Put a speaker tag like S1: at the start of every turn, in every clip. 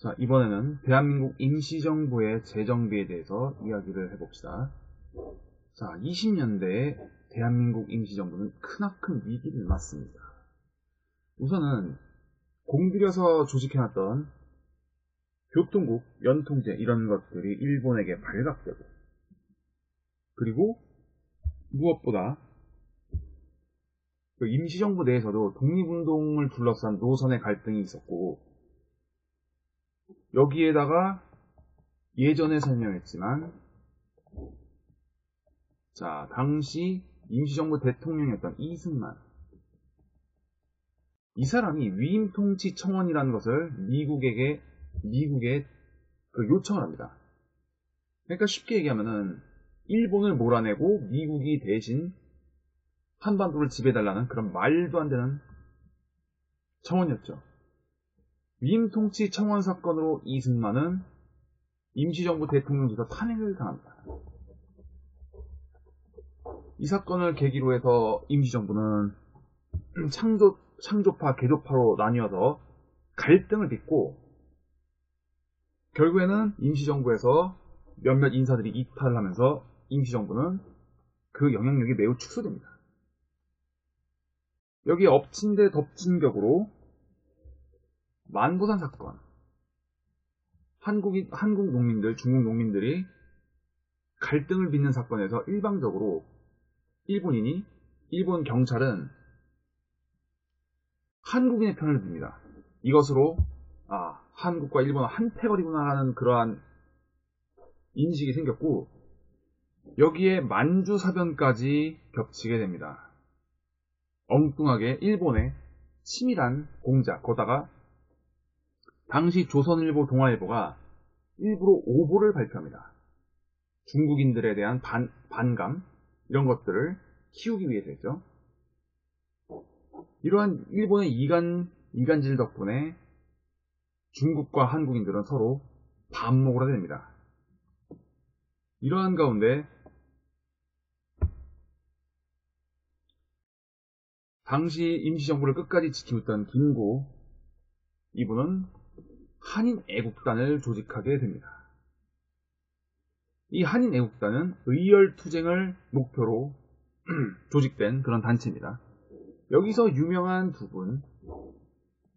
S1: 자, 이번에는 대한민국 임시정부의 재정비에 대해서 이야기를 해봅시다. 자, 20년대에 대한민국 임시정부는 크나큰 위기를 맞습니다. 우선은 공들여서 조직해놨던 교통국, 연통제 이런 것들이 일본에게 발각되고, 그리고 무엇보다 그 임시정부 내에서도 독립운동을 둘러싼 노선의 갈등이 있었고, 여기에다가 예전에 설명했지만, 자, 당시 임시정부 대통령이었던 이승만, 이 사람이 위임통치 청원이라는 것을 미국에 그 요청을 합니다. 그러니까 쉽게 얘기하면은 일본을 몰아내고 미국이 대신 한반도를 지배해달라는 그런 말도 안 되는 청원이었죠. 위임통치 청원 사건으로 이승만은 임시정부 대통령조차 탄핵을 당합니다. 이 사건을 계기로 해서 임시정부는 창조파, 개조파로 나뉘어서 갈등을 빚고, 결국에는 임시정부에서 몇몇 인사들이 이탈을 하면서 임시정부는 그 영향력이 매우 축소됩니다. 여기에 엎친 데 덮친 격으로 만보산 사건, 한국 농민들, 중국 농민들이 갈등을 빚는 사건에서 일방적으로 일본 경찰은 한국인의 편을 듭니다. 이것으로 한국과 일본은 한패거리구나 하는 그러한 인식이 생겼고, 여기에 만주사변까지 겹치게 됩니다. 엉뚱하게 일본의 치밀한 공작, 거다가 당시 조선일보, 동아일보가 일부러 오보를 발표합니다. 중국인들에 대한 반감, 이런 것들을 키우기 위해서였죠. 이러한 일본의 이간질 덕분에 중국과 한국인들은 서로 반목을 하게 됩니다. 이러한 가운데 당시 임시정부를 끝까지 지키고 있던 김구, 이분은 한인애국단을 조직하게 됩니다. 이 한인애국단은 의열투쟁을 목표로 조직된 그런 단체입니다. 여기서 유명한 두 분,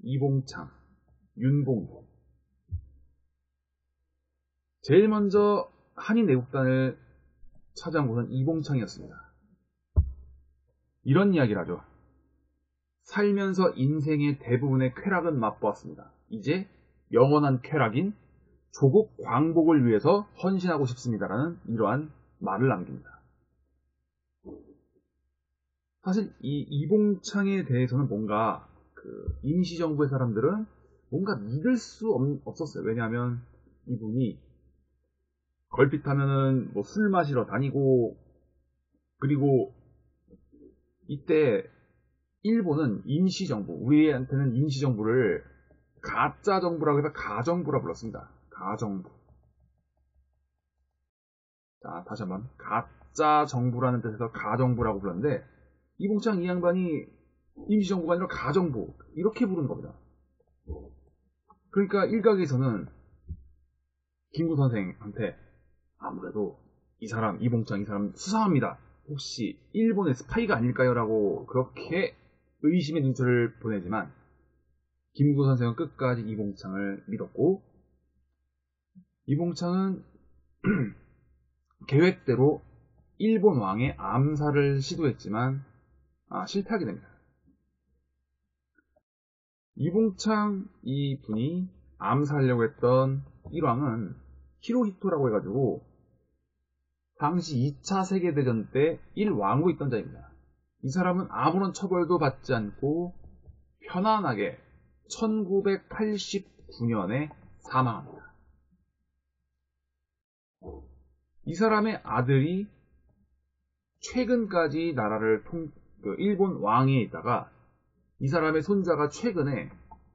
S1: 이봉창, 윤봉도. 제일 먼저 한인애국단을 차지한 곳은 이봉창이었습니다. 이런 이야기를 하죠. 살면서 인생의 대부분의 쾌락은 맛보았습니다. 이제 영원한 쾌락인 조국 광복을 위해서 헌신하고 싶습니다라는 이러한 말을 남깁니다. 사실 이 이봉창에 대해서는 뭔가 임시정부의 사람들은 뭔가 믿을 수 없었어요. 왜냐하면 이분이 걸핏하면은 술 마시러 다니고, 그리고 이때 일본은 임시정부, 우리한테는 임시정부를 가짜 정부라고 해서 가정부라 불렀습니다. 가정부. 자, 다시 한번. 가짜 정부라는 뜻에서 가정부라고 불렀는데, 이봉창 이 양반이 임시정부가 아니라 가정부, 이렇게 부른 겁니다. 그러니까 일각에서는 김구 선생한테 아무래도 이봉창 이 사람 수상합니다. 혹시 일본의 스파이가 아닐까요? 라고 그렇게 의심의 눈초리를 보내지만, 김구 선생은 끝까지 이봉창을 믿었고, 이봉창은 계획대로 일본 왕의 암살을 시도했지만 실패하게 됩니다. 이봉창 이 분이 암살하려고 했던 일왕은 히로히토라고 해가지고 당시 2차 세계대전 때 일왕으로 있던 자입니다. 이 사람은 아무런 처벌도 받지 않고 편안하게 1989년에 사망합니다. 이 사람의 아들이 최근까지 나라를 일본 왕위에 있다가 이 사람의 손자가 최근에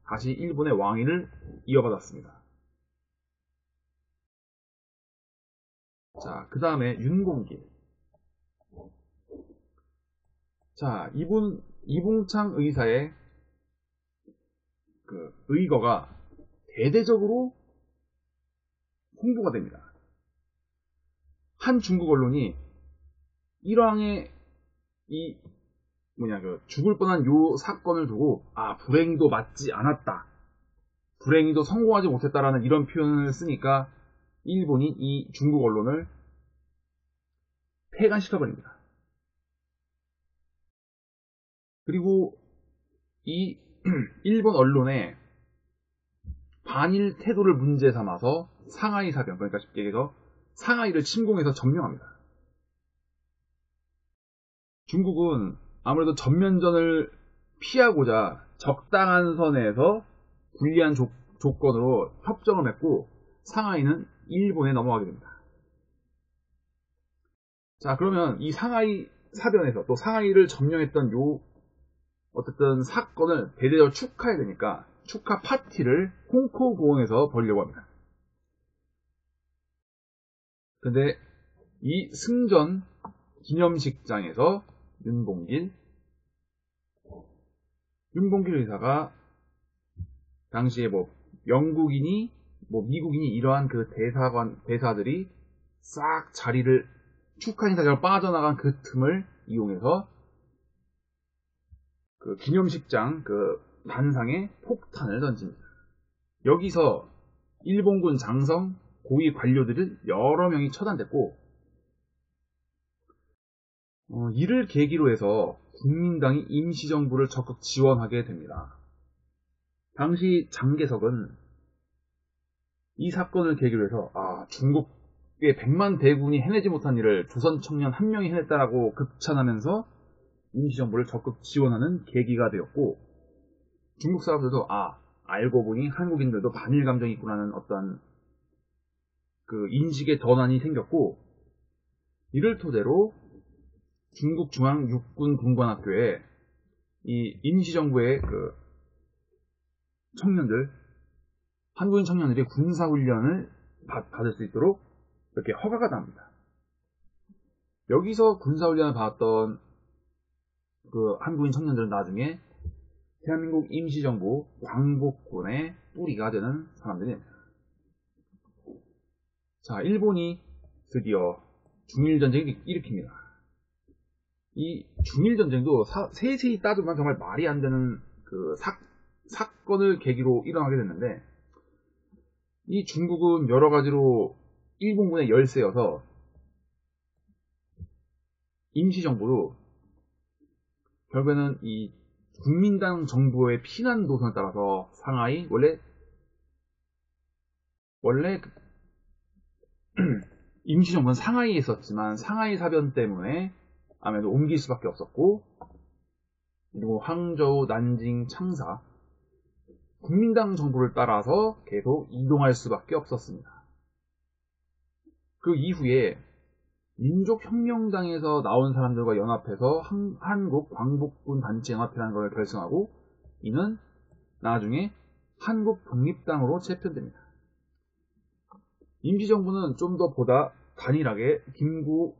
S1: 다시 일본의 왕위를 이어받았습니다. 자, 그 다음에 윤공길. 자, 이봉창 의사의 의거가 대대적으로 홍보가 됩니다. 한 중국 언론이 일왕의 죽을 뻔한 요 사건을 두고 불행도 맞지 않았다, 불행히도 성공하지 못했다라는 이런 표현을 쓰니까 일본이 이 중국 언론을 폐간시켜버립니다. 그리고 이 일본 언론의 반일 태도를 문제 삼아서 상하이 사변, 그러니까 쉽게 얘기해서 상하이를 침공해서 점령합니다. 중국은 아무래도 전면전을 피하고자 적당한 선에서 불리한 조건으로 협정을 맺고 상하이는 일본에 넘어가게 됩니다. 자, 그러면 이 상하이 사변에서 또 상하이를 점령했던 어쨌든 사건을 대대적으로 축하해야 되니까 축하 파티를 홍콩 공항에서 벌이려고 합니다. 근데 이 승전 기념식장에서 윤봉길 의사가 당시에 영국인이 미국인이 이러한 그 대사들이 싹 자리를 축하 인사장을 빠져나간 그 틈을 이용해서 그 기념식장 그 단상에 폭탄을 던집니다. 여기서 일본군 장성 고위 관료들이 여러 명이 처단됐고, 이를 계기로 해서 국민당이 임시정부를 적극 지원하게 됩니다. 당시 장개석은 이 사건을 계기로 해서 중국의 100만 대군이 해내지 못한 일을 조선 청년 한 명이 해냈다라고 극찬하면서 임시정부를 적극 지원하는 계기가 되었고, 중국 사람들도 알고 보니 한국인들도 반일 감정이 있구나는 어떤 그 인식의 전환이 생겼고, 이를 토대로 중국 중앙 육군 군관학교에 이 임시정부의 그 한국인 청년들이 군사훈련을 받을 수 있도록 이렇게 허가가 납니다. 여기서 군사훈련을 받았던 그 한국인 청년들은 나중에 대한민국 임시정부 광복군의 뿌리가 되는 사람들입니다. 자, 일본이 드디어 중일전쟁을 일으킵니다. 이 중일전쟁도 세세히 따지면 정말 말이 안 되는 그 사건을 계기로 일어나게 됐는데, 이 중국은 여러 가지로 일본군의 열세여서 임시정부도 결국에는 이 국민당 정부의 피난 노선에 따라서 상하이 원래 임시정부는 상하이에 있었지만 상하이 사변 때문에 아무래도 옮길 수밖에 없었고, 그리고 항저우, 난징, 창사 국민당 정부를 따라서 계속 이동할 수밖에 없었습니다. 그 이후에 민족혁명당에서 나온 사람들과 연합해서 한국 광복군 단체 연합회라는 걸 결성하고, 이는 나중에 한국 독립당으로 재편됩니다. 임시정부는 좀 더 보다 단일하게 김구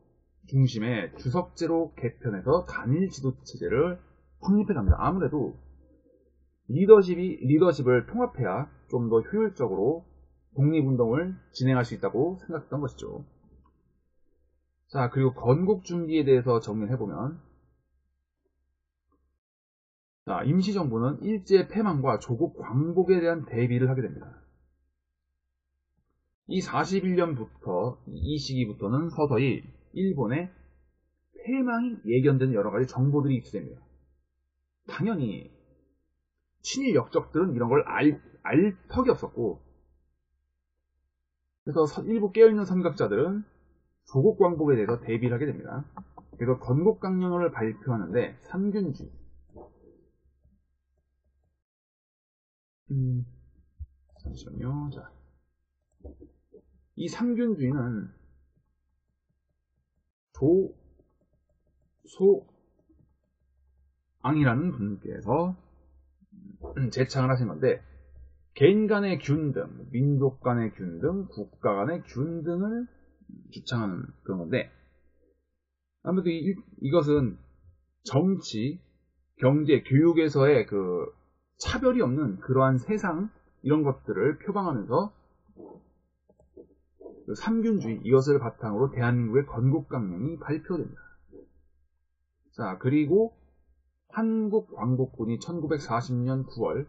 S1: 중심의 주석제로 개편해서 단일 지도체제를 확립해갑니다. 아무래도 리더십을 통합해야 좀 더 효율적으로 독립운동을 진행할 수 있다고 생각했던 것이죠. 자, 그리고 건국 준비에 대해서 정리를 해보면, 자, 임시정부는 일제 패망과 조국 광복에 대한 대비를 하게 됩니다. 이 41년부터 이 시기부터는 서서히 일본의 패망이 예견되는 여러 가지 정보들이 입수됩니다. 당연히 친일 역적들은 이런 걸 알 턱이 없었고, 그래서 일부 깨어있는 선각자들은 조국 광복에 대해서 대비를 하게 됩니다. 그래서 건국강령을 발표하는데 삼균주의, 잠시만요. 자, 이 삼균주의는 조소앙이라는 분께서 제창을 하신 건데, 개인 간의 균등, 민족 간의 균등, 국가 간의 균등을 주창하는 그런 건데, 아무래도 이것은 정치, 경제, 교육에서의 그 차별이 없는 그러한 세상, 이런 것들을 표방하면서 그 삼균주의 이것을 바탕으로 대한민국의 건국강령이 발표됩니다. 자, 그리고 한국광복군이 1940년 9월,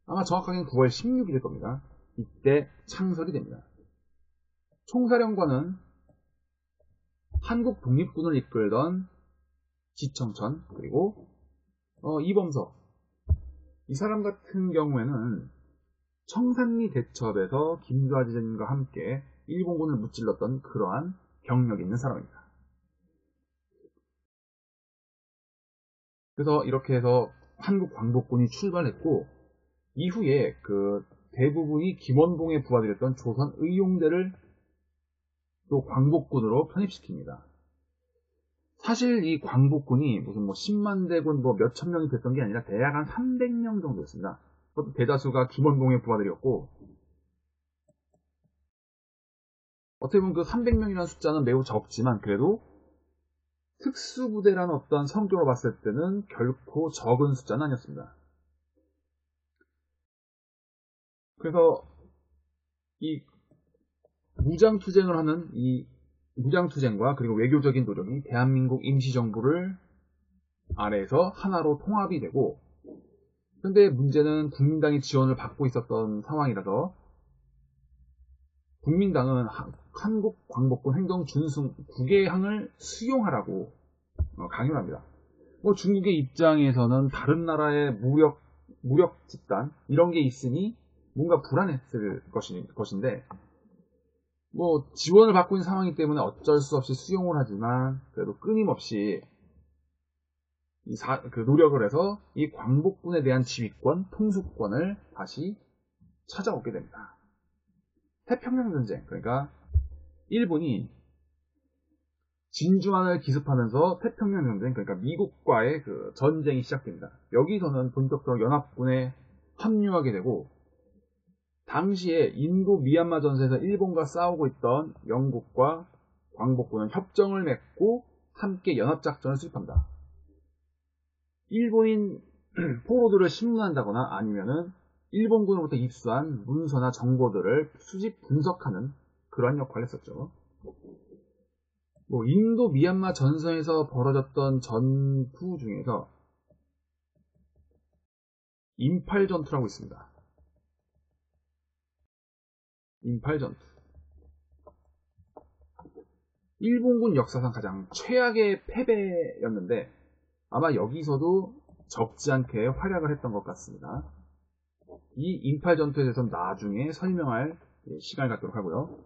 S1: 아마 정확하게는 9월 16일일 겁니다. 이때 창설이 됩니다. 총사령관은 한국 독립군을 이끌던 지청천, 그리고 이범석, 이 사람 같은 경우에는 청산리 대첩에서 김좌지전과 함께 일본군을 무찔렀던 그러한 경력이 있는 사람입니다. 그래서 이렇게 해서 한국 광복군이 출발했고, 이후에 그 대부분이 김원봉의 부하들이었던 조선 의용대를 또 광복군으로 편입시킵니다. 사실 이 광복군이 무슨 뭐 10만 대군 뭐 몇천 명이 됐던 게 아니라 대략 한 300명 정도였습니다. 그것도 대다수가 김원봉의 부하들이었고, 어떻게 보면 그 300명이라는 숫자는 매우 적지만 그래도 특수부대라는 어떤 성격으로 봤을 때는 결코 적은 숫자는 아니었습니다. 그래서 이 무장투쟁을 하는 이 무장투쟁과 그리고 외교적인 노력이 대한민국 임시정부를 아래에서 하나로 통합이 되고, 근데 문제는 국민당이 지원을 받고 있었던 상황이라서 국민당은 한국 광복군 행정 준승 9개항을 수용하라고 강요를 합니다. 중국의 입장에서는 다른 나라의 무력 집단 이런 게 있으니 뭔가 불안했을 것인데, 지원을 받고 있는 상황이기 때문에 어쩔 수 없이 수용을 하지만 그래도 끊임없이 그 노력을 해서 이 광복군에 대한 지휘권, 통수권을 다시 찾아오게 됩니다. 태평양 전쟁, 그러니까 일본이 진주만을 기습하면서 태평양 전쟁, 그러니까 미국과의 그 전쟁이 시작됩니다. 여기서는 본격적으로 연합군에 합류하게 되고, 당시에 인도 미얀마 전세에서 일본과 싸우고 있던 영국과 광복군은 협정을 맺고 함께 연합작전을 수립합니다. 일본인 포로들을 신문한다거나 아니면은 일본군으로부터 입수한 문서나 정보들을 수집 분석하는 그러한 역할을 했었죠. 인도 미얀마 전선에서 벌어졌던 전투 중에서 인팔 전투라고 있습니다. 인팔 전투. 일본군 역사상 가장 최악의 패배였는데 아마 여기서도 적지 않게 활약을 했던 것 같습니다. 이 인팔 전투에 대해서는 나중에 설명할 시간을 갖도록 하고요.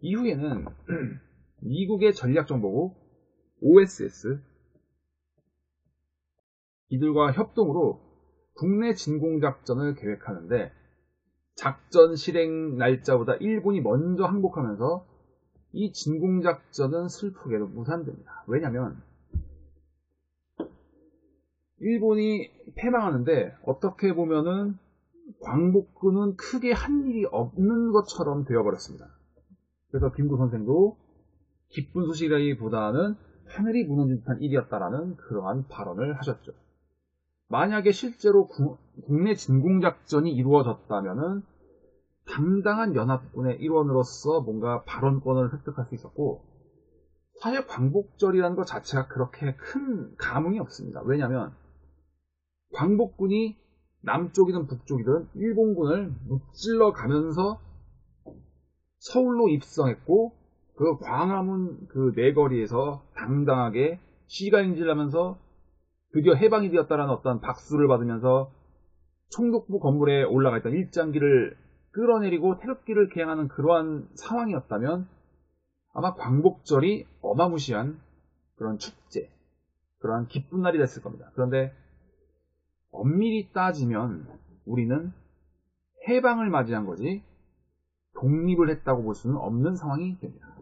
S1: 이후에는 미국의 전략정보국 OSS 이들과 협동으로 국내 진공작전을 계획하는데, 작전 실행 날짜보다 일본이 먼저 항복하면서 이 진공작전은 슬프게도 무산됩니다. 왜냐하면 일본이 패망하는데 어떻게 보면은 광복군은 크게 한 일이 없는 것처럼 되어버렸습니다. 그래서 김구 선생도 기쁜 소식이라기보다는 하늘이 무너진 듯한 일이었다라는 그러한 발언을 하셨죠. 만약에 실제로 국내 진공작전이 이루어졌다면은 당당한 연합군의 일원으로서 뭔가 발언권을 획득할 수 있었고, 사실 광복절이라는 것 자체가 그렇게 큰 감흥이 없습니다. 왜냐하면 광복군이 남쪽이든 북쪽이든 일본군을 무찔러 가면서 서울로 입성했고, 그 광화문 그 내거리에서 당당하게 시가행진하면서 드디어 해방이 되었다라는 어떤 박수를 받으면서 총독부 건물에 올라가 있던 일장기를 끌어내리고 태극기를 개항하는 그러한 상황이었다면 아마 광복절이 어마무시한 그런 축제, 그러한 기쁜 날이 됐을 겁니다. 그런데 엄밀히 따지면 우리는 해방을 맞이한 거지 독립을 했다고 볼 수는 없는 상황이 됩니다.